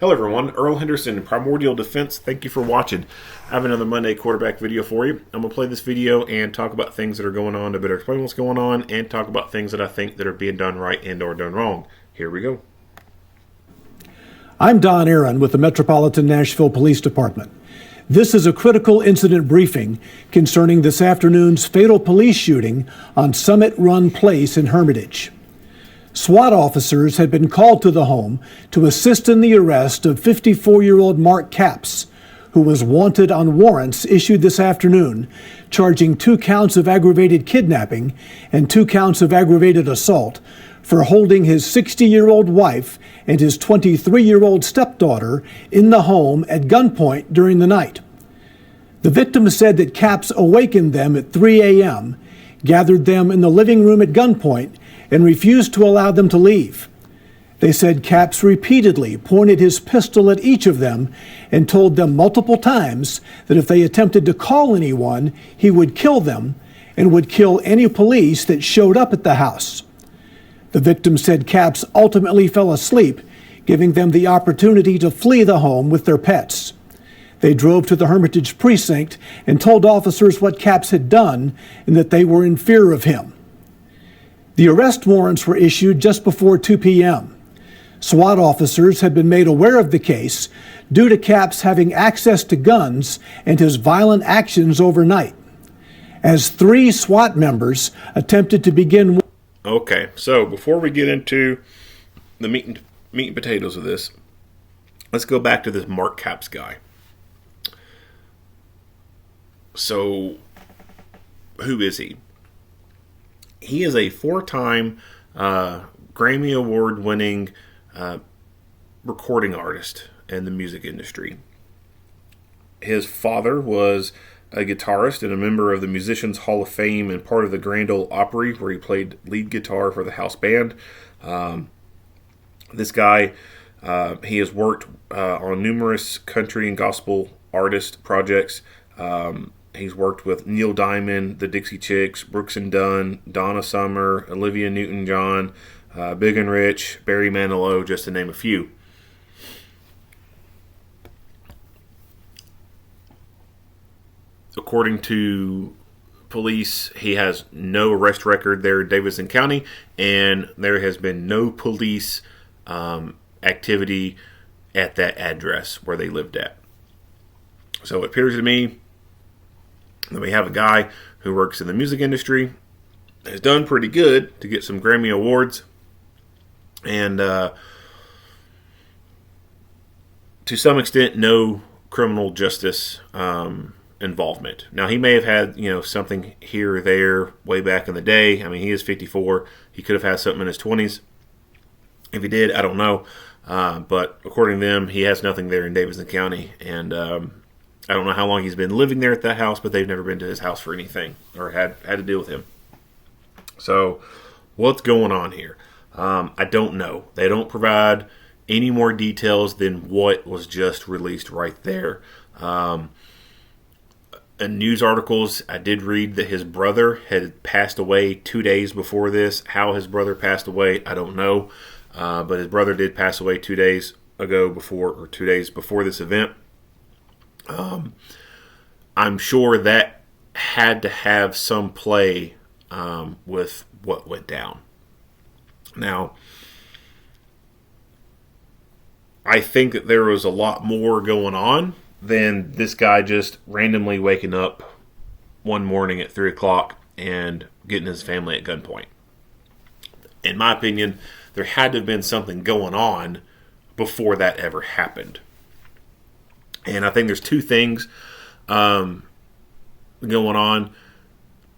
Hello everyone, Earl Henderson, Primordial Defense. Thank you for watching. I have another Monday quarterback video for you. I'm going to play this video and talk about things that are going on to better explain what's going on and talk about things that I think that are being done right and or done wrong. Here we go. I'm Don Aaron with the Metropolitan Nashville Police Department. This is a critical incident briefing concerning this afternoon's fatal police shooting on Summit Run Place in Hermitage. SWAT officers had been called to the home to assist in the arrest of 54-year-old Mark Capps, who was wanted on warrants issued this afternoon, charging 2 counts of aggravated kidnapping and 2 counts of aggravated assault for holding his 60-year-old wife and his 23-year-old stepdaughter in the home at gunpoint during the night. The victim said that Capps awakened them at 3 a.m., gathered them in the living room at gunpoint, and refused to allow them to leave. They said Capps repeatedly pointed his pistol at each of them and told them multiple times that if they attempted to call anyone, he would kill them and would kill any police that showed up at the house. The victim said Capps ultimately fell asleep, giving them the opportunity to flee the home with their pets. They drove to the Hermitage precinct and told officers what Capps had done and that they were in fear of him. The arrest warrants were issued just before 2 p.m. SWAT officers had been made aware of the case due to Capps having access to guns and his violent actions overnight. As 3 SWAT members attempted to begin... Okay, so before we get into the meat and potatoes of this, let's go back to this Mark Capps guy. So, who is he? He is a 4-time Grammy Award-winning recording artist in the music industry. His father was a guitarist and a member of the Musicians Hall of Fame and part of the Grand Ole Opry, where he played lead guitar for the house band. This guy, he has worked on numerous country and gospel artist projects. He's worked with Neil Diamond, the Dixie Chicks, Brooks and Dunn, Donna Summer, Olivia Newton-John, Big and Rich, Barry Manilow, just to name a few. According to police, he has no arrest record there in Davidson County, and there has been no police activity at that address where they lived at. So it appears to me that we have a guy who works in the music industry, has done pretty good to get some Grammy Awards, and to some extent, no criminal justice involvement. Now, he may have had, something here or there way back in the day. I mean, he is 54. He could have had something in his 20s. If he did, I don't know. But according to them, he has nothing there in Davidson County, and I don't know how long he's been living there at that house, but they've never been to his house for anything or had to deal with him. So what's going on here? I don't know. They don't provide any more details than what was just released right there. In news articles, I did read that his brother had passed away 2 days before this. How his brother passed away, I don't know. But his brother did pass away 2 days before this event. I'm sure that had to have some play with what went down. Now, I think that there was a lot more going on than this guy just randomly waking up one morning at 3 o'clock and getting his family at gunpoint. In my opinion, there had to have been something going on before that ever happened. And I think there's 2 things going on.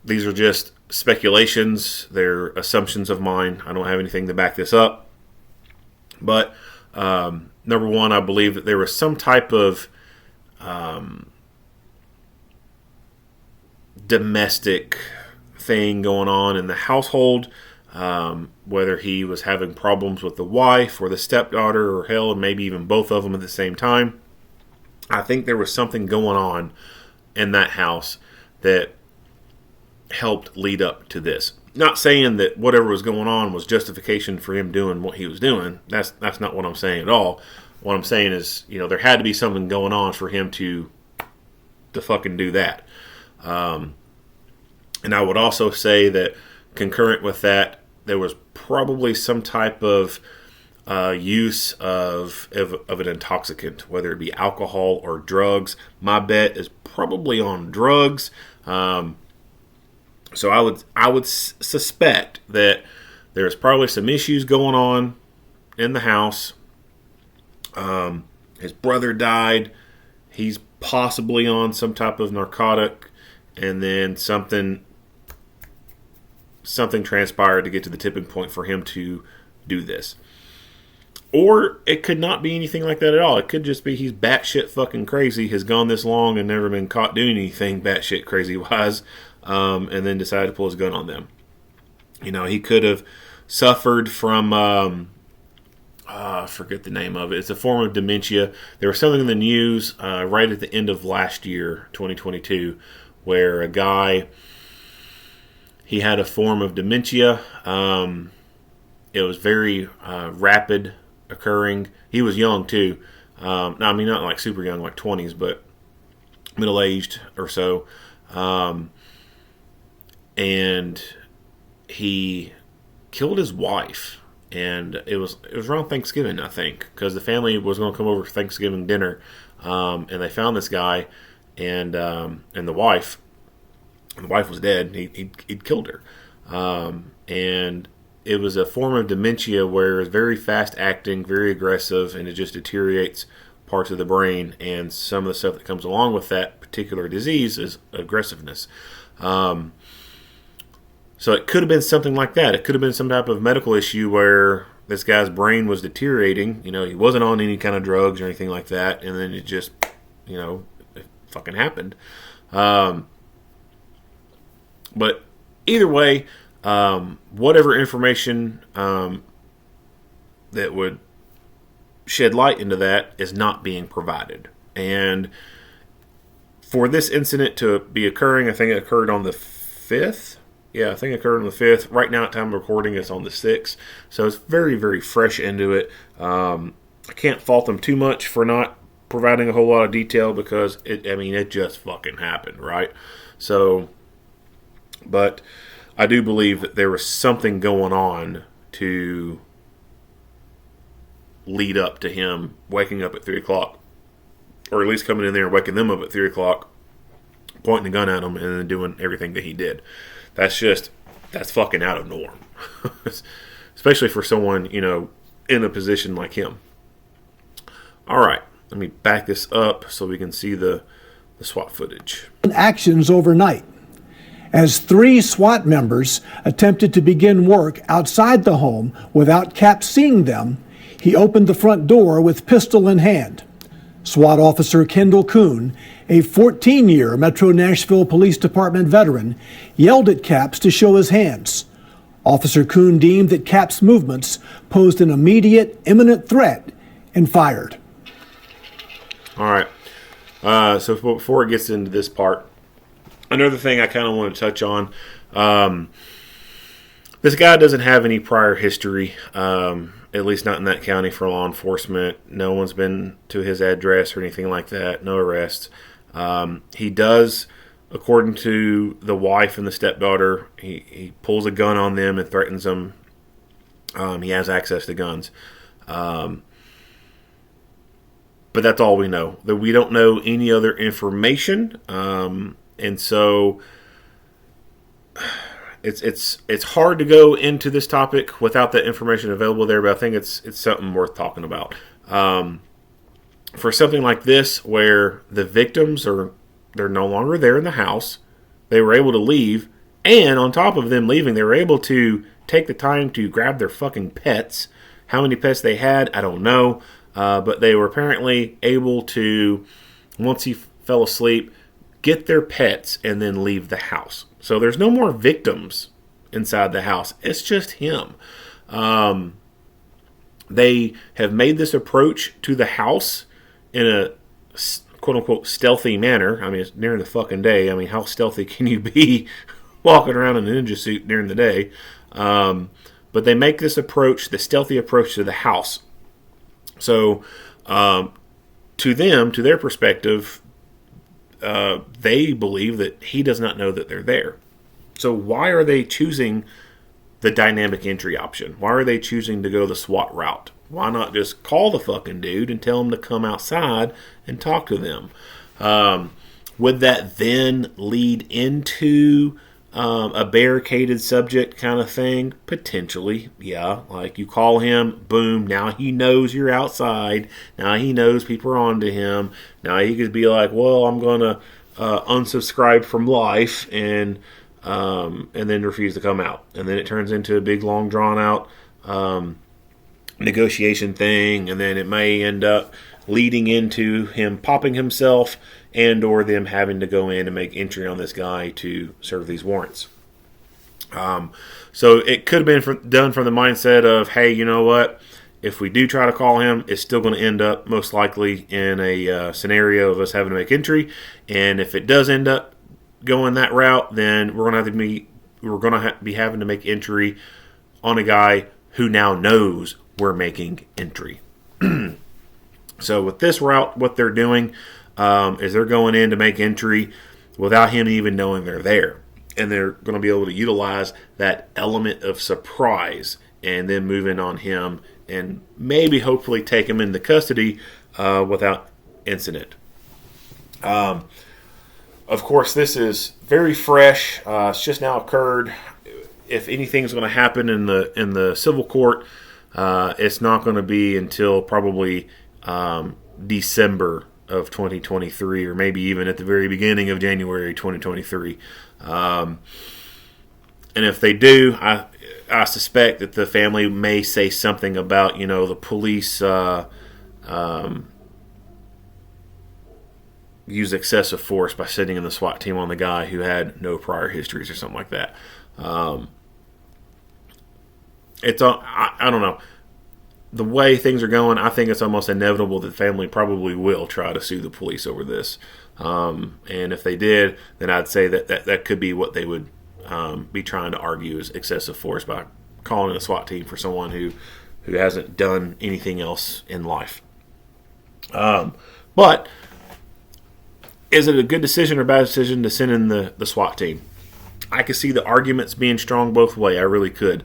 These are just speculations. They're assumptions of mine. I don't have anything to back this up. But number one, I believe that there was some type of domestic thing going on in the household. Whether he was having problems with the wife or the stepdaughter, or hell, maybe even both of them at the same time. I think there was something going on in that house that helped lead up to this. Not saying that whatever was going on was justification for him doing what he was doing. That's not what I'm saying at all. What I'm saying is, there had to be something going on for him to fucking do that. And I would also say that concurrent with that, there was probably some type of use of an intoxicant, whether it be alcohol or drugs. My bet is probably on drugs. So I would suspect that there's probably some issues going on in the house. His brother died. He's possibly on some type of narcotic, and then something transpired to get to the tipping point for him to do this. Or it could not be anything like that at all. It could just be he's batshit fucking crazy, has gone this long and never been caught doing anything batshit crazy wise, and then decided to pull his gun on them. He could have suffered from, I forget the name of it. It's a form of dementia. There was something in the news right at the end of last year, 2022, where a guy, he had a form of dementia. It was very rapid occurring. He was young too. Not like super young, like 20s, but middle-aged or so. And he killed his wife. And it was around Thanksgiving, I think, because the family was going to come over for Thanksgiving dinner, and they found this guy, and the wife. And the wife was dead. He'd killed her, and it was a form of dementia where it's very fast acting, very aggressive, and it just deteriorates parts of the brain. And some of the stuff that comes along with that particular disease is aggressiveness. So it could have been something like that. It could have been some type of medical issue where this guy's brain was deteriorating. He wasn't on any kind of drugs or anything like that, and then it just, it fucking happened. But either way, whatever information that would shed light into that is not being provided. And for this incident to be occurring, I think it occurred on the 5th. Yeah, I think it occurred on the 5th. Right now, at time of recording, it's on the 6th. So it's very, very fresh into it. I can't fault them too much for not providing a whole lot of detail because, it just fucking happened, right? So, but I do believe that there was something going on to lead up to him waking up at 3 o'clock. Or at least coming in there and waking them up at 3 o'clock, pointing the gun at them, and then doing everything that he did. That's fucking out of norm. Especially for someone, in a position like him. Alright, let me back this up so we can see the SWAT footage. Actions overnight, as 3 SWAT members attempted to begin work outside the home without Cap seeing them, he opened the front door with pistol in hand. SWAT officer Kendall Kuhn, a 14-year Metro Nashville Police Department veteran, yelled at Capps to show his hands. Officer Kuhn deemed that Capps' movements posed an immediate, imminent threat and fired. All right. So before it gets into this part, another thing I kind of want to touch on. This guy doesn't have any prior history, at least not in that county, for law enforcement. No one's been to his address or anything like that. No arrests. He does, according to the wife and the stepdaughter, he pulls a gun on them and threatens them. He has access to guns. But that's all we know. We don't know any other information. And so it's hard to go into this topic without that information available there, but I think it's something worth talking about. For something like this, where the victims they're no longer there in the house, they were able to leave, and on top of them leaving, they were able to take the time to grab their fucking pets. How many pets they had, I don't know, but they were apparently able to, once he fell asleep, get their pets and then leave the house. So there's no more victims inside the house. It's just him. They have made this approach to the house in a quote-unquote stealthy manner. I mean, it's during the fucking day. I mean, how stealthy can you be walking around in a ninja suit during the day? But they make this approach, the stealthy approach to the house. So To them, to their perspective, they believe that he does not know that they're there. So why are they choosing the dynamic entry option? Why are they choosing to go the SWAT route? Why not just call the fucking dude and tell him to come outside and talk to them? Would that then lead into a barricaded subject kind of thing? Potentially, yeah. Like you call him, boom, now he knows you're outside. Now he knows people are onto him. Now he could be like, well, I'm going to unsubscribe from life and then refuse to come out. And then it turns into a big, long, drawn-out negotiation thing, and then it may end up leading into him popping himself and or them having to go in and make entry on this guy to serve these warrants. So it could have been done from the mindset of, hey, you know what? If we do try to call him, it's still going to end up most likely in a scenario of us having to make entry. And if it does end up going that route, then we're going to be having to make entry on a guy who now knows we're making entry. So with this route, what they're doing is they're going in to make entry without him even knowing they're there. And they're going to be able to utilize that element of surprise and then move in on him and maybe hopefully take him into custody without incident. Of course, this is very fresh. It's just now occurred. If anything's going to happen in the civil court, it's not going to be until probably December of 2023, or maybe even at the very beginning of January 2023. And if they do, I suspect that the family may say something about, the police use excessive force by sending in the SWAT team on the guy who had no prior histories or something like that. I don't know. The way things are going, I think it's almost inevitable that the family probably will try to sue the police over this. And if they did, then I'd say that could be what they would be trying to argue is excessive force by calling in a SWAT team for someone who hasn't done anything else in life. But is it a good decision or bad decision to send in the SWAT team? I could see the arguments being strong both ways. I really could.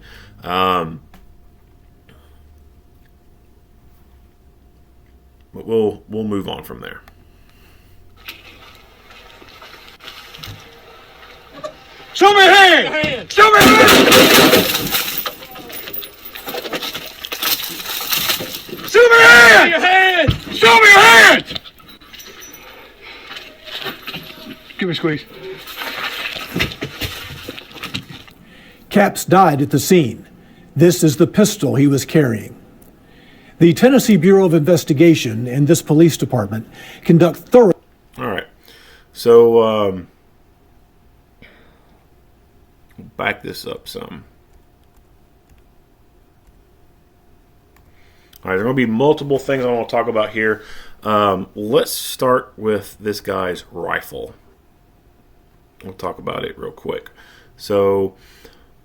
But we'll move on from there. Show me your hand! Show me your hand! Show me your hand! Show me your hand! Give me a squeeze. Capps died at the scene. This is the pistol he was carrying. The Tennessee Bureau of Investigation and this police department conduct thorough... All right. So, back this up some. All right, there are going to be multiple things I want to talk about here. Let's start with this guy's rifle. We'll talk about it real quick. So,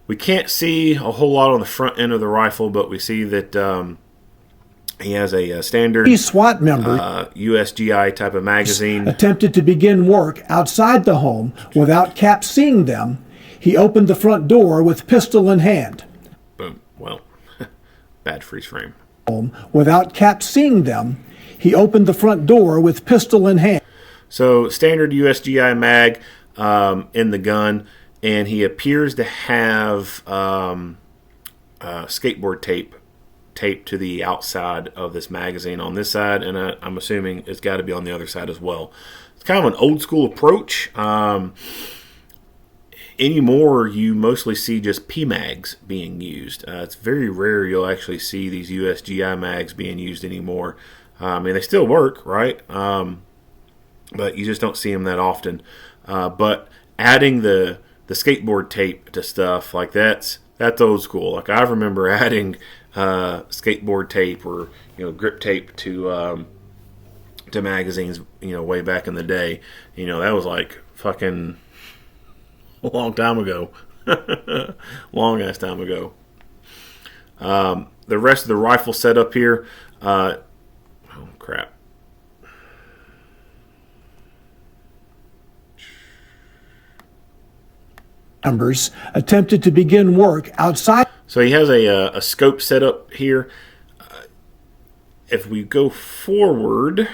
we can't see a whole lot on the front end of the rifle, but we see that he has a standard SWAT member USGI type of magazine. Attempted to begin work outside the home without Capps seeing them. He opened the front door with pistol in hand. Boom. Well, bad freeze frame. Without Capps seeing them, he opened the front door with pistol in hand. So standard USGI mag in the gun, and he appears to have skateboard tape taped to the outside of this magazine on this side, and I'm assuming it's got to be on the other side as well. It's kind of an old school approach. Anymore, you mostly see just PMags being used. It's very rare you'll actually see these USGI mags being used anymore. I mean, they still work, right? But you just don't see them that often. But adding the skateboard tape to stuff, like that's old school. Like I remember adding skateboard tape or grip tape to magazines, way back in the day. That was like fucking a long time ago. Long ass time ago. The rest of the rifle setup here, members attempted to begin work outside. So he has a scope set up here. If we go forward,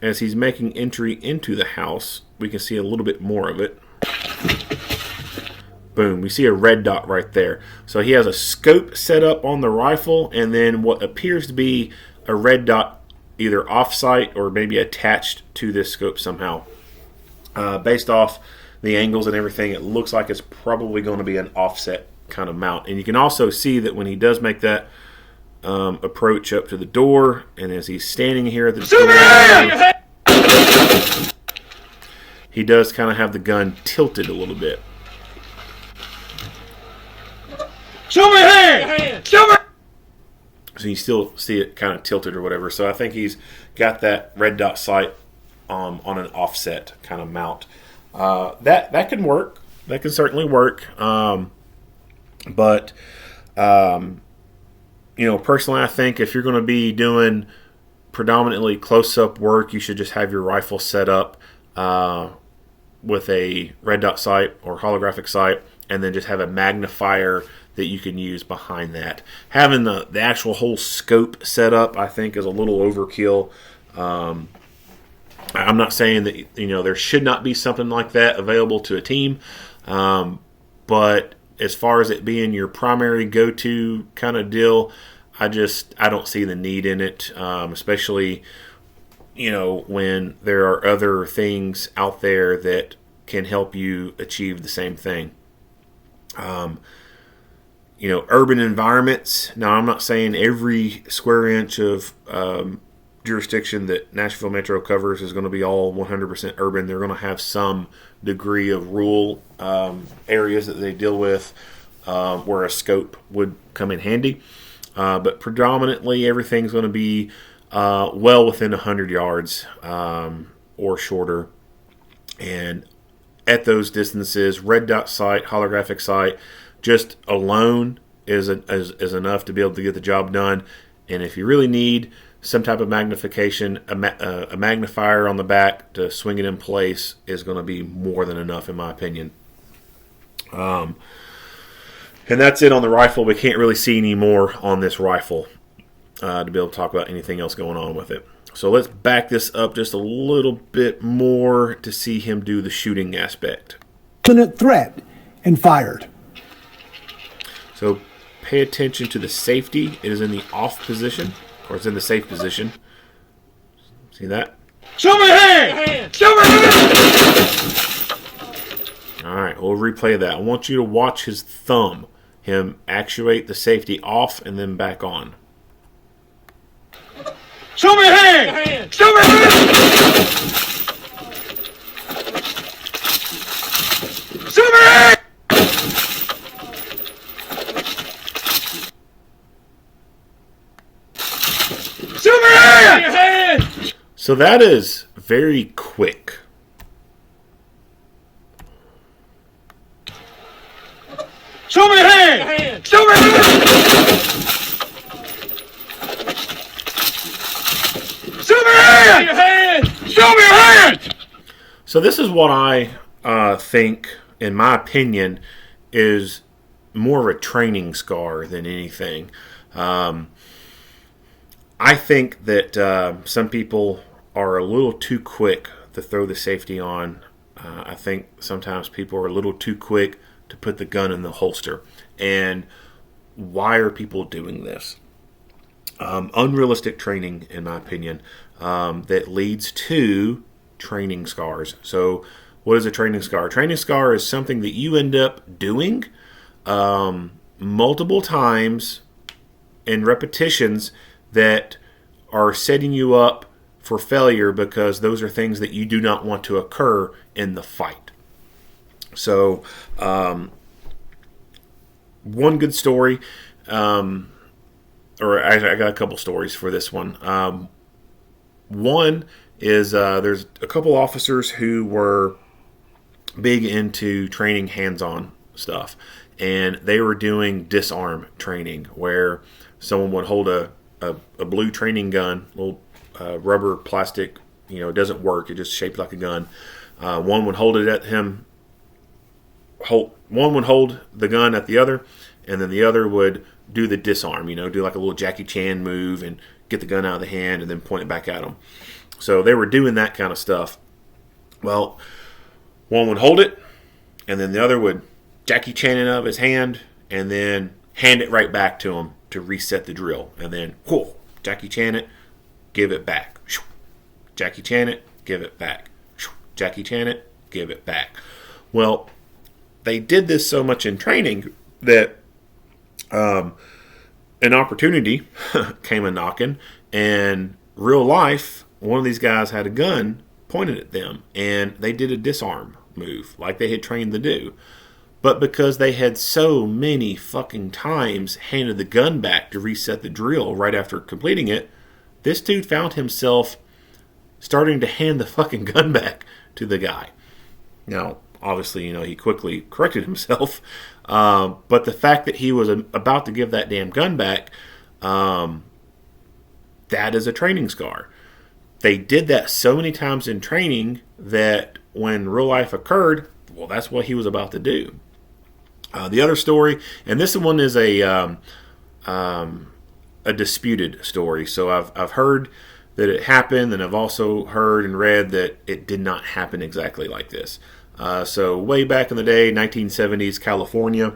as he's making entry into the house, we can see a little bit more of it. Boom, we see a red dot right there. So he has a scope set up on the rifle, and then what appears to be a red dot either off-site or maybe attached to this scope somehow. Based off the angles and everything, it looks like it's probably going to be an offset kind of mount. And you can also see that when he does make that approach up to the door, and as he's standing here at the door, he does kind of have the gun tilted a little bit. Show me hand! Show me! So you still see it kind of tilted or whatever. So I think he's got that red dot sight on an offset kind of mount. That can work. That can certainly work. But personally, I think if you're going to be doing predominantly close-up work, you should just have your rifle set up with a red dot sight or holographic sight, and then just have a magnifier that you can use behind that. Having the actual whole scope set up, I think, is a little overkill. I'm not saying that there should not be something like that available to a team, but as far as it being your primary go-to kind of deal, I don't see the need in it, especially when there are other things out there that can help you achieve the same thing. Urban environments. Now, I'm not saying every square inch of jurisdiction that Nashville Metro covers is going to be all 100% urban. They're going to have some degree of rural areas that they deal with where a scope would come in handy. But predominantly, everything's going to be well within 100 yards or shorter. And at those distances, red dot sight, holographic sight, just alone is enough to be able to get the job done. And if you really need some type of magnification, a magnifier on the back to swing it in place is going to be more than enough, in my opinion. And that's it on the rifle. We can't really see any more on this rifle to be able to talk about anything else going on with it. So let's back this up just a little bit more to see him do the shooting aspect. Imminent threat and fired. So pay attention to the safety. It is in the off position, or it's in the safe position. See that? Show me hand! Show me hand! All right, we'll replay that. I want you to watch his thumb, him actuate the safety off and then back on. Show me hand! Show me hand! Show me hand! Show me hand! So that is very quick. Show me hand! Show me hand! Show me hand! Show me hand! So this is what I think, in my opinion, is more of a training scar than anything. I think that some people are a little too quick to throw the safety on. I think sometimes people are a little too quick to put the gun in the holster. And why are people doing this? Unrealistic training, in my opinion, that leads to training scars. So what is a training scar? A training scar is something that you end up doing multiple times in repetitions that are setting you up for failure, because those are things that you do not want to occur in the fight. So one good story, or actually I got a couple stories for this one. One is there's a couple officers who were big into training hands-on stuff, and they were doing disarm training where someone would hold a blue training gun, little rubber plastic, it doesn't work, it just shaped like a gun. One would hold it at him one would hold the gun at the other, and then the other would do the disarm, do like a little Jackie Chan move and get the gun out of the hand and then point it back at them. So they were doing that kind of stuff. Well, one would hold it, and then the other would Jackie Chan it out of his hand and then hand it right back to him to reset the drill. And then, whoa, Jackie Chan it, give it back. Jackie Chan it, give it back. Jackie Chan it, give it back. Well, they did this so much in training that an opportunity came a-knocking, and real life, one of these guys had a gun pointed at them, and they did a disarm move like they had trained to do. But because they had so many fucking times handed the gun back to reset the drill right after completing it, this dude found himself starting to hand the fucking gun back to the guy. Now, obviously, he quickly corrected himself. But the fact that he was about to give that damn gun back, that is a training scar. They did that so many times in training that when real life occurred, well, that's what he was about to do. The other story, and this one is a disputed story. So I've heard that it happened, and I've also heard and read that it did not happen exactly like this. So way back in the day, 1970s, California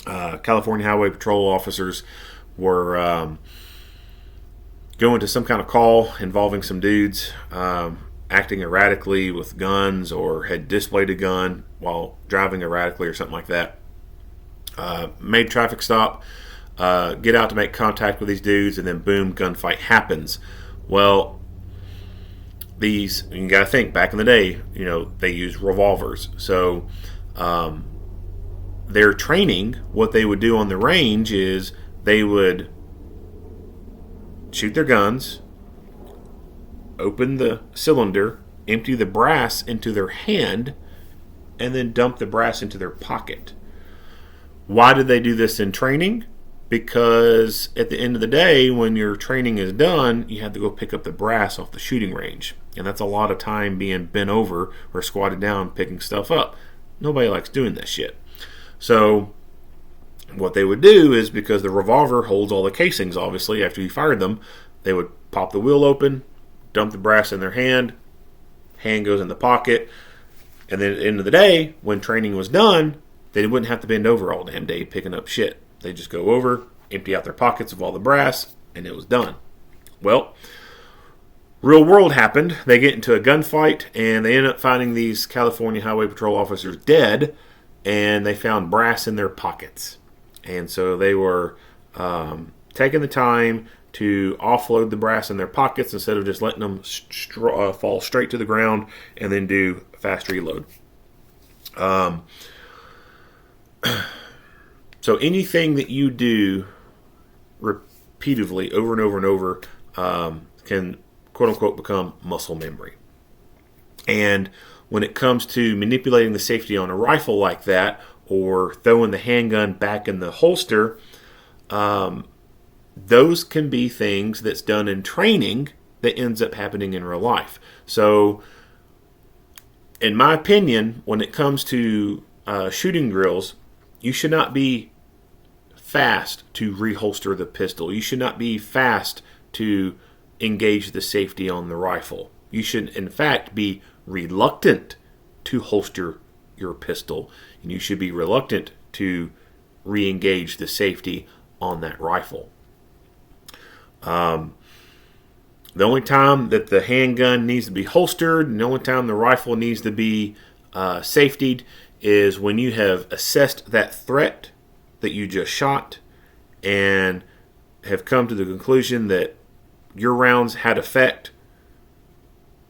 Highway Patrol officers were going to some kind of call involving some dudes acting erratically with guns, or had displayed a gun while driving erratically or something like that. Made traffic stop, get out to make contact with these dudes, and then boom, gunfight happens. Well, you got to think, back in the day, they used revolvers. So their training, what they would do on the range is they would shoot their guns, open the cylinder, empty the brass into their hand, and then dump the brass into their pocket. Why did they do this in training? Because at the end of the day, when your training is done, you have to go pick up the brass off the shooting range. And that's a lot of time being bent over or squatted down picking stuff up. Nobody likes doing that shit. So what they would do is, because the revolver holds all the casings, obviously, after you fired them, they would pop the wheel open, dump the brass in their hand goes in the pocket, and then at the end of the day, when training was done, they wouldn't have to bend over all damn day picking up shit. They just go over, empty out their pockets of all the brass, and it was done. Well, real world happened. They get into a gunfight, and they end up finding these California Highway Patrol officers dead, and they found brass in their pockets. And so they were taking the time to offload the brass in their pockets instead of just letting them fall straight to the ground and then do fast reload. So anything that you do repeatedly over and over and over can, quote unquote, become muscle memory. And when it comes to manipulating the safety on a rifle like that, or throwing the handgun back in the holster, those can be things that's done in training that ends up happening in real life. So, in my opinion, when it comes to shooting drills, you should not be fast to reholster the pistol. You should not be fast to engage the safety on the rifle. You should, in fact, be reluctant to holster your pistol, and you should be reluctant to re-engage the safety on that rifle. The only time that the handgun needs to be holstered, and the only time the rifle needs to be safetied, is when you have assessed that threat that you just shot and have come to the conclusion that your rounds had effect.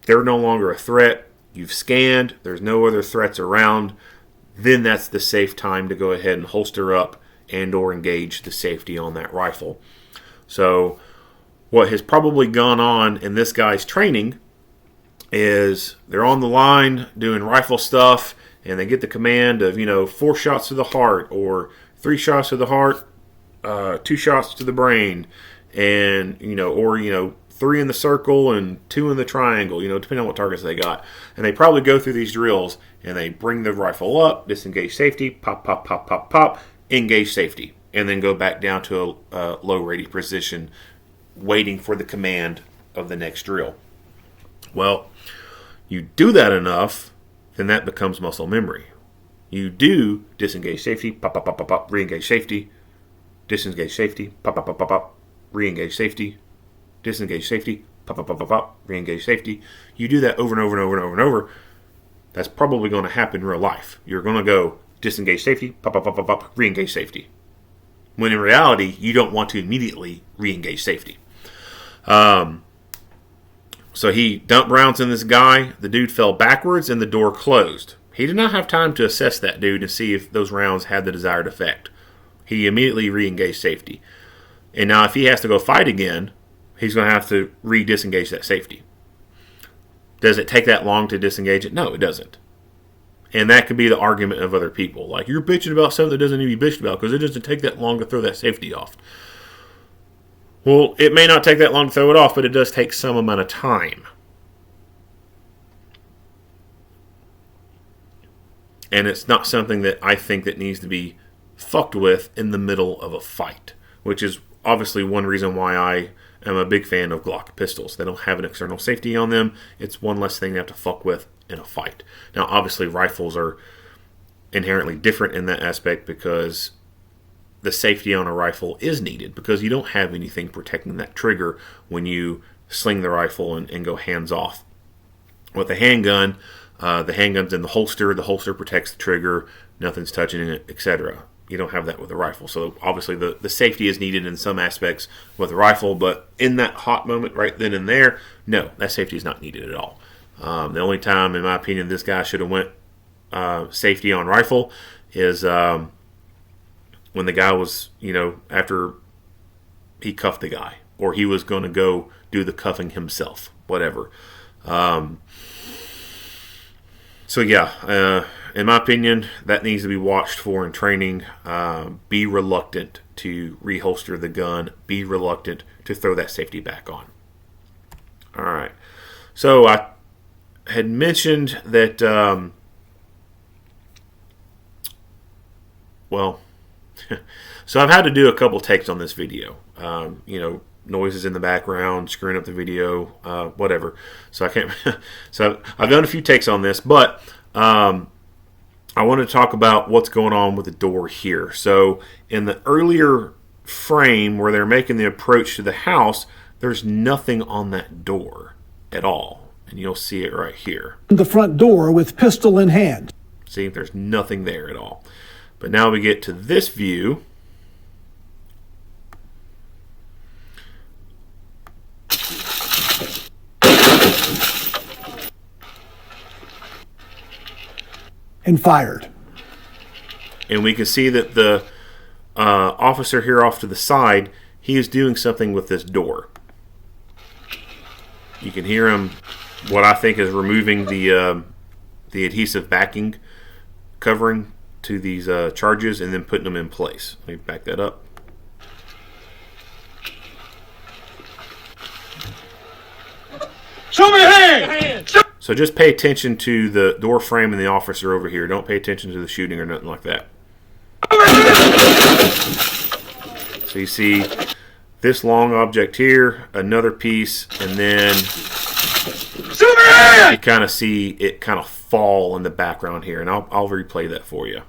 They're no longer a threat. You've scanned. There's no other threats around. Then that's the safe time to go ahead and holster up and or engage the safety on that rifle. So what has probably gone on in this guy's training is they're on the line doing rifle stuff, and they get the command of, 4 shots to the heart, or 3 shots to the heart, 2 shots to the brain, and, 3 3 in the circle and 2 in the triangle, depending on what targets they got. And they probably go through these drills and they bring the rifle up, disengage safety, pop, pop, pop, pop, pop, engage safety, and then go back down to a low ready position, waiting for the command of the next drill. Well, you do that enough, then that becomes muscle memory. You do disengage safety, pop, pop, pop, pop, pop, re-engage safety, disengage safety, pop, pop, pop, pop, pop, re-engage safety, disengage safety, pop, pop, pop, pop, pop, re-engage safety. You do that over and over and over and over and over. That's probably going to happen in real life. You're going to go disengage safety, pop, pop, pop, pop, pop, re-engage safety. When in reality, you don't want to immediately re-engage safety. So he dumped rounds in this guy. The dude fell backwards and the door closed. He did not have time to assess that dude and see if those rounds had the desired effect. He immediately re-engaged safety. And now if he has to go fight again, he's going to have to re-disengage that safety. Does it take that long to disengage it? No, it doesn't. And that could be the argument of other people. Like, you're bitching about something that doesn't need to be bitched about because it doesn't take that long to throw that safety off. Well, it may not take that long to throw it off, but it does take some amount of time. And it's not something that I think that needs to be fucked with in the middle of a fight, which is obviously one reason why I am a big fan of Glock pistols. They don't have an external safety on them. It's one less thing to have to fuck with in a fight. Now, obviously, rifles are inherently different in that aspect because the safety on a rifle is needed because you don't have anything protecting that trigger when you sling the rifle and go hands off. With a handgun, the handgun's in the holster protects the trigger, nothing's touching it, etc. You don't have that with a rifle. So obviously the safety is needed in some aspects with a rifle, but in that hot moment right then and there, no, that safety is not needed at all. The only time, in my opinion, this guy should have went safety on rifle is when the guy was, after he cuffed the guy, or he was going to go do the cuffing himself, whatever. So yeah, in my opinion, that needs to be watched for in training. Be reluctant to reholster the gun. Be reluctant to throw that safety back on. All right. So I had mentioned that, so I've had to do a couple takes on this video. Noises in the background, screwing up the video, whatever. So I can't. So I've done a few takes on this, but I want to talk about what's going on with the door here. So in the earlier frame where they're making the approach to the house, there's nothing on that door at all, and you'll see it right here. The front door with pistol in hand. See, there's nothing there at all. But now we get to this view. And fired. And we can see that the officer here off to the side, he is doing something with this door. You can hear him, what I think is removing the adhesive backing covering to these charges and then putting them in place. Let me back that up. Show me your hand! So just pay attention to the door frame and the officer over here. Don't pay attention to the shooting or nothing like that. So you see this long object here, another piece, and then you kind of see it kind of fall in the background here. And I'll replay that for you.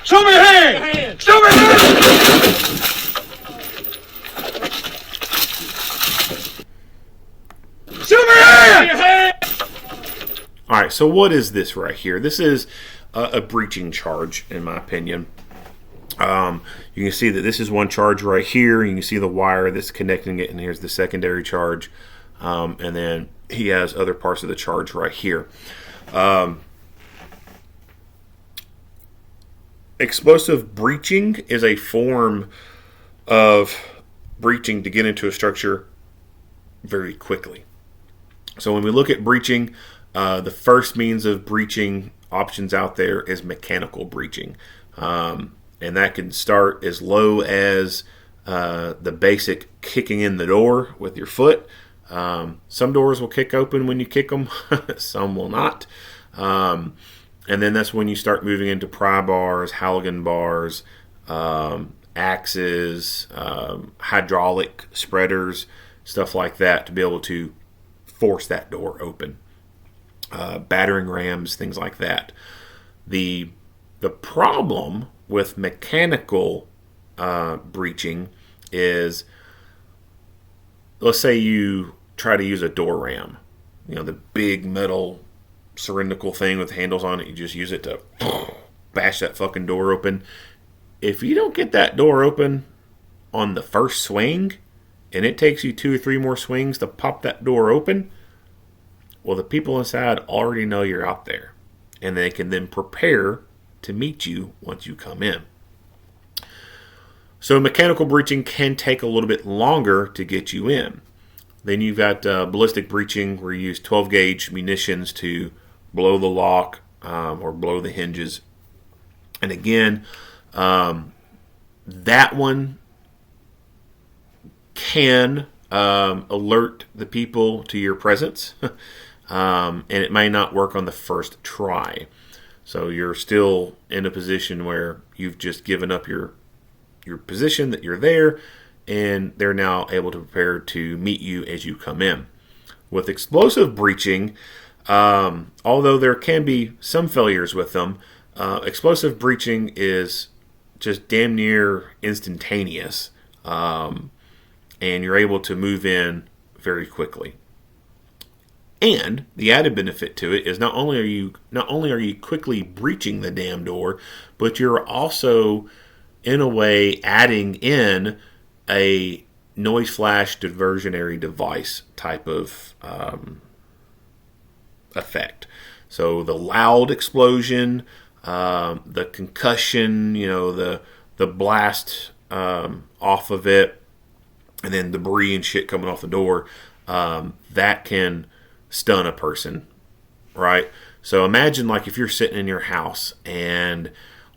Show me your hand! Show me your hand! All right, so what is this right here? This is a breaching charge, in my opinion. You can see that this is one charge right here. You can see the wire that's connecting it, and here's the secondary charge. And then he has other parts of the charge right here. Explosive breaching is a form of breaching to get into a structure very quickly. So when we look at breaching, the first means of breaching options out there is mechanical breaching. And that can start as low as the basic kicking in the door with your foot. Some doors will kick open when you kick them. Some will not. And then that's when you start moving into pry bars, Halligan bars, axes, hydraulic spreaders, stuff like that to be able to force that door open. Battering rams, things like that. The problem with mechanical breaching is, let's say you try to use a door ram, the big metal cylindrical thing with handles on it. You just use it to bash that fucking door open. If you don't get that door open on the first swing, and it takes you 2 or 3 more swings to pop that door open, well, the people inside already know you're out there, and they can then prepare to meet you once you come in. So mechanical breaching can take a little bit longer to get you in. Then you've got ballistic breaching, where you use 12 gauge munitions to blow the lock or blow the hinges. And again, that one can alert the people to your presence, and it may not work on the first try. So you're still in a position where you've just given up your position that you're there, and they're now able to prepare to meet you as you come in. With explosive breaching, although there can be some failures with them, explosive breaching is just damn near instantaneous, and you're able to move in very quickly. And the added benefit to it is not only are you quickly breaching the damn door, but you're also, in a way, adding in a noise flash diversionary device type of effect. So the loud explosion, the concussion, the blast off of it, and then debris and shit coming off the door, that can stun a person, right? So imagine like if you're sitting in your house and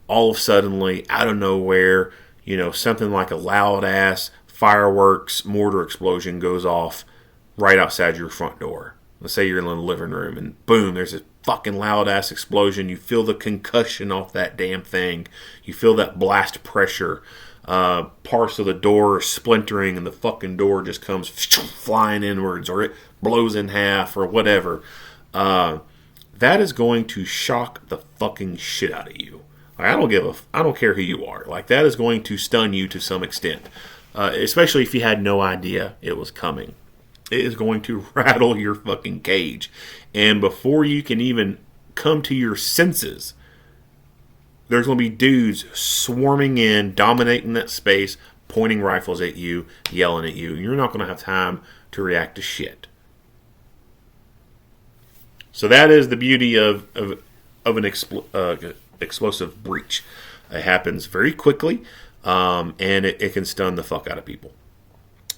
all of a sudden, out of nowhere, something like a loud ass fireworks mortar explosion goes off right outside your front door. Let's say you're in the living room and boom, there's a fucking loud ass explosion. You feel the concussion off that damn thing. You feel that blast pressure. Parts of the door are splintering and the fucking door just comes flying inwards, or it blows in half or whatever. That is going to shock the fucking shit out of you. I don't care who you are. That is going to stun you to some extent, especially if you had no idea it was coming. It is going to rattle your fucking cage, and before you can even come to your senses, there's going to be dudes swarming in, dominating that space, pointing rifles at you, yelling at you. You're not going to have time to react to shit. So that is the beauty of an explosive breach. It happens very quickly, and it can stun the fuck out of people.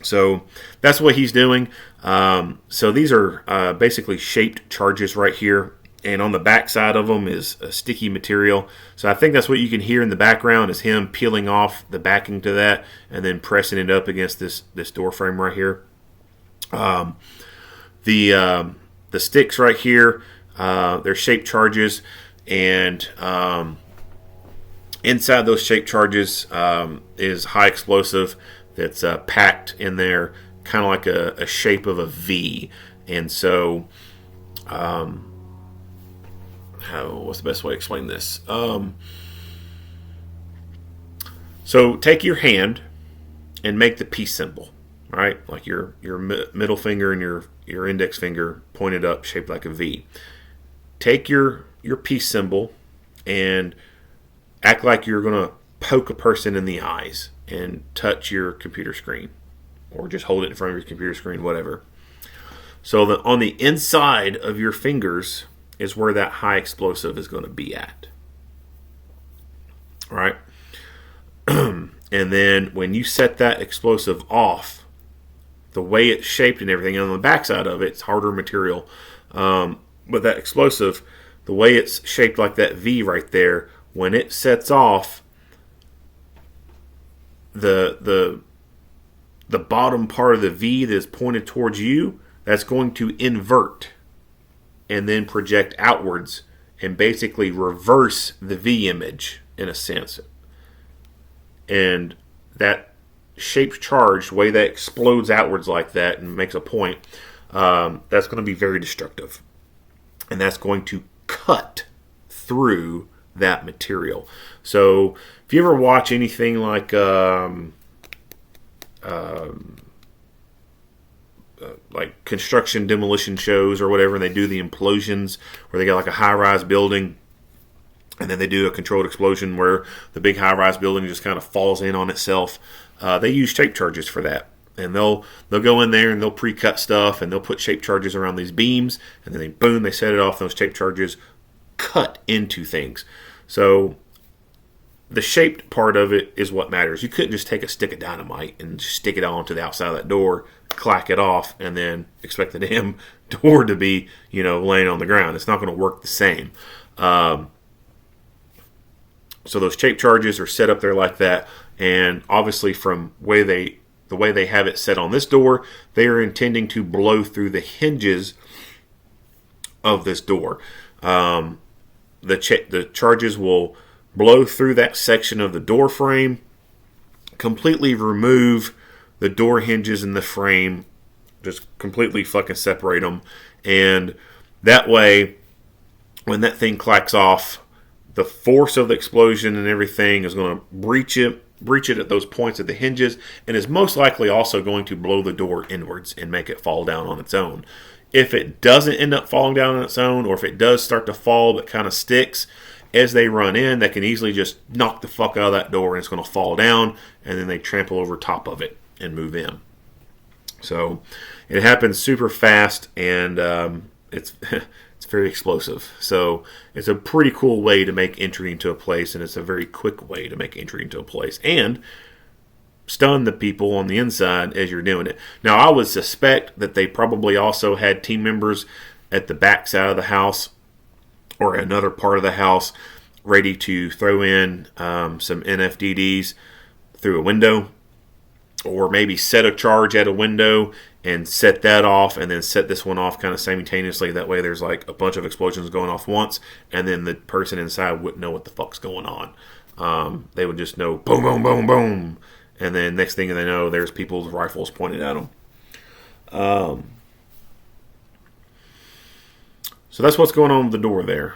So that's what he's doing. So these are basically shaped charges right here. And on the back side of them is a sticky material. So I think that's what you can hear in the background is him peeling off the backing to that and then pressing it up against this door frame right here. The sticks right here, they're shaped charges. And inside those shaped charges is high explosive that's packed in there, kind of like a shape of a V. And so, what's the best way to explain this? So take your hand and make the peace symbol, right? Like your middle finger and your index finger pointed up, shaped like a V. Take your peace symbol and act like you're going to poke a person in the eyes and touch your computer screen, or just hold it in front of your computer screen, whatever. So that on the inside of your fingers is where that high explosive is going to be at. All right? And then when you set that explosive off, the way it's shaped and everything, and on the backside of it, it's harder material. But that explosive, the way it's shaped like that V right there, when it sets off, the bottom part of the V that's pointed towards you, that's going to invert and then project outwards and basically reverse the V image in a sense. And that shaped charge, the way that explodes outwards like that and makes a point, that's going to be very destructive. And that's going to cut through that material. So if you ever watch anything like construction demolition shows or whatever, and they do the implosions where they got like a high-rise building and then they do a controlled explosion where the big high-rise building just kind of falls in on itself. They use shape charges for that. And they'll go in there and they'll pre-cut stuff and they'll put shape charges around these beams, and then they set it off. Those shape charges cut into things. So the shaped part of it is what matters. You couldn't just take a stick of dynamite and just stick it onto the outside of that door, clack it off, and then expect the damn door to be, laying on the ground. It's not going to work the same. So those shape charges are set up there like that, and obviously from the way they have it set on this door, they are intending to blow through the hinges of this door. The charges will blow through that section of the door frame, completely remove the door hinges in the frame, just completely fucking separate them, and that way, when that thing clacks off, the force of the explosion and everything is going to breach it at those points at the hinges, and is most likely also going to blow the door inwards and make it fall down on its own. If it doesn't end up falling down on its own, or if it does start to fall but kind of sticks, as they run in, they can easily just knock the fuck out of that door and it's going to fall down, and then they trample over top of it and move in. So it happens super fast, and it's it's very explosive. So it's a pretty cool way to make entry into a place, and it's a very quick way to make entry into a place and stun the people on the inside as you're doing it. Now, I would suspect that they probably also had team members at the back side of the house or another part of the house ready to throw in some NFDDs through a window, or maybe set a charge at a window and set that off, and then set this one off kind of simultaneously. That way there's like a bunch of explosions going off once, and then the person inside wouldn't know what the fuck's going on. They would just know boom, boom, boom, boom, and then next thing they know, there's people's rifles pointed at them. So that's what's going on with the door there.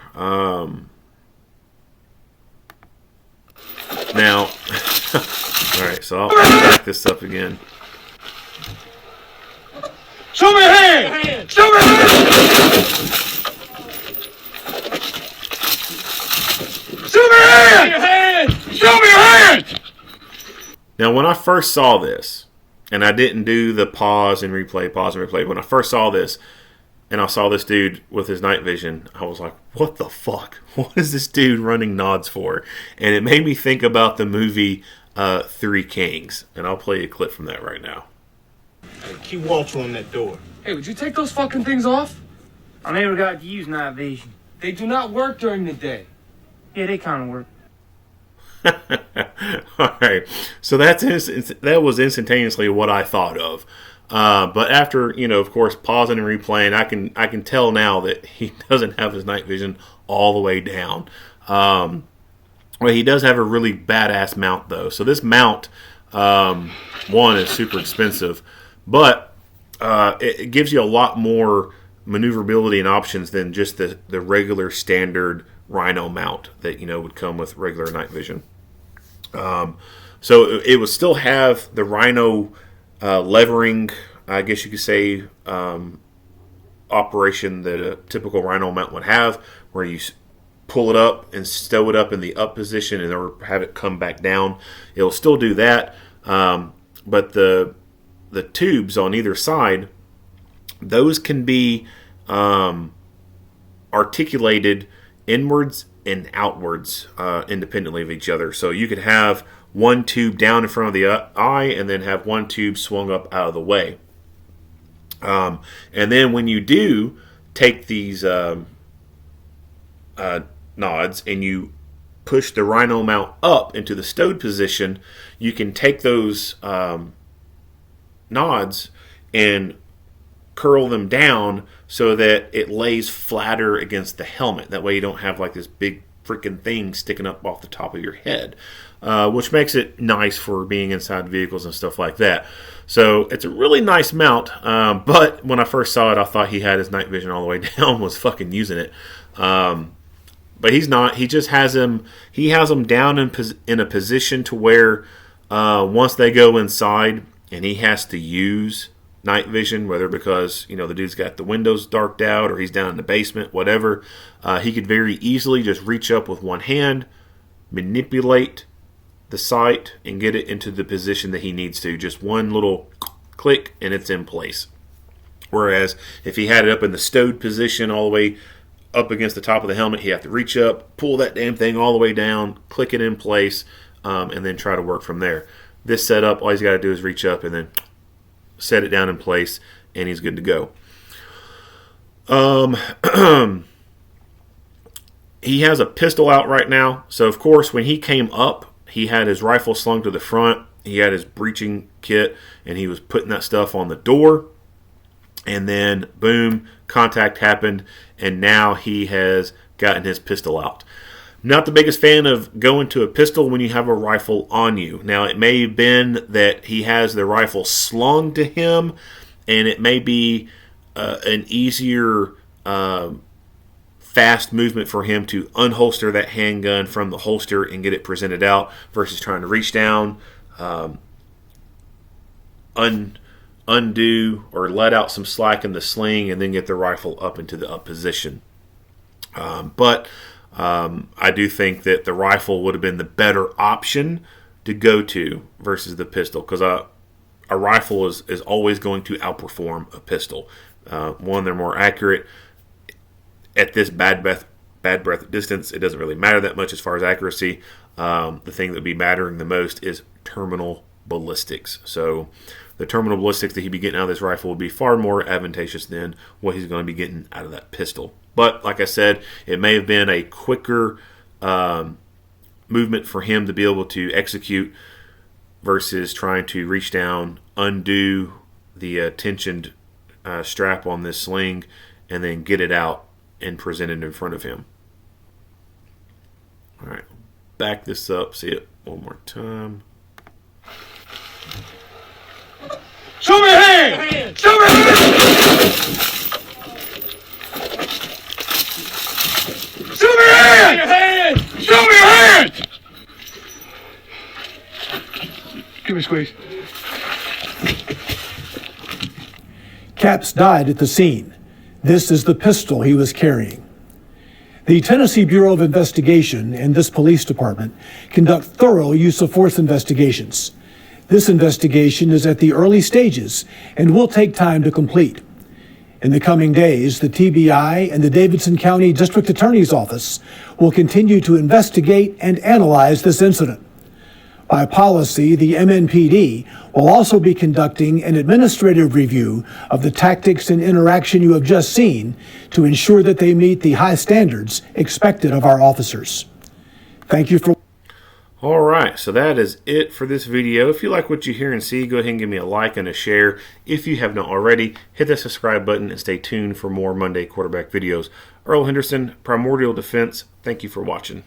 Now, all right, so I'll back this up again. Show me your hand! Show me your hand! Show me your hand! Show me your hand! Now, when I first saw this, and I didn't do the pause and replay, when I first saw this, and I saw this dude with his night vision, I was like, what the fuck? What is this dude running nods for? And it made me think about the movie Three Kings. And I'll play a clip from that right now. Hey, keep watching on that door. Hey, would you take those fucking things off? I never got to use night vision. They do not work during the day. Yeah, they kind of work. All right. So that was instantaneously what I thought of. But after, of course, pausing and replaying, I can tell now that he doesn't have his night vision all the way down. Well, he does have a really badass mount, though. So this mount, one, is super expensive, but it gives you a lot more maneuverability and options than just the regular standard Rhino mount that, would come with regular night vision. So it would still have the Rhino levering, I guess you could say, operation that a typical Rhino mount would have, where you pull it up and stow it up in the up position and or have it come back down. It'll still do that, but the tubes on either side, those can be articulated inwards and outwards independently of each other. So you could have one tube down in front of the eye and then have one tube swung up out of the way. And then when you do take these nods and you push the rhino mount up into the stowed position, you can take those nods and curl them down so that it lays flatter against the helmet. That way you don't have like this big freaking thing sticking up off the top of your head, which makes it nice for being inside vehicles and stuff like that. So it's a really nice mount, but when I first saw it, I thought he had his night vision all the way down, was fucking using it. But he's not. He just has him. He has them down in a position to where once they go inside, and he has to use night vision, whether because the dude's got the windows darked out or he's down in the basement, whatever. He could very easily just reach up with one hand, manipulate the sight, and get it into the position that he needs to. Just one little click, and it's in place. Whereas if he had it up in the stowed position all the way up against the top of the helmet, he have to reach up, pull that damn thing all the way down, click it in place, and then try to work from there. This setup, all he's got to do is reach up and then set it down in place, and he's good to go. He has a pistol out right now. So, of course, when he came up, he had his rifle slung to the front. He had his breaching kit, and he was putting that stuff on the door. And then, boom, contact happened, and now he has gotten his pistol out. Not the biggest fan of going to a pistol when you have a rifle on you. Now, it may have been that he has the rifle slung to him, and it may be an easier, fast movement for him to unholster that handgun from the holster and get it presented out versus trying to reach down, undo or let out some slack in the sling, and then get the rifle up into the up position. But I do think that the rifle would have been the better option to go to versus the pistol, because a rifle is always going to outperform a pistol. One, they're more accurate. At this bad breath distance, it doesn't really matter that much as far as accuracy. The thing that would be mattering the most is terminal ballistics. So the terminal ballistics that he'd be getting out of this rifle would be far more advantageous than what he's going to be getting out of that pistol. But like I said, it may have been a quicker movement for him to be able to execute versus trying to reach down, undo the tensioned strap on this sling, and then get it out and present it in front of him. All right, back this up, see it one more time. Show me your hand! Show me your hand! Show me your hand! Show me your hand! Give me a squeeze. Capps died at the scene. This is the pistol he was carrying. The Tennessee Bureau of Investigation and this police department conduct thorough use of force investigations. This investigation is at the early stages and will take time to complete. In the coming days, the TBI and the Davidson County District Attorney's Office will continue to investigate and analyze this incident. By policy, the MNPD will also be conducting an administrative review of the tactics and interaction you have just seen to ensure that they meet the high standards expected of our officers. Thank you for... All right, so that is it for this video. If you like what you hear and see, go ahead and give me a like and a share. If you have not already, hit the subscribe button and stay tuned for more Monday quarterback videos. Earl Henderson, Primordial Defense, thank you for watching.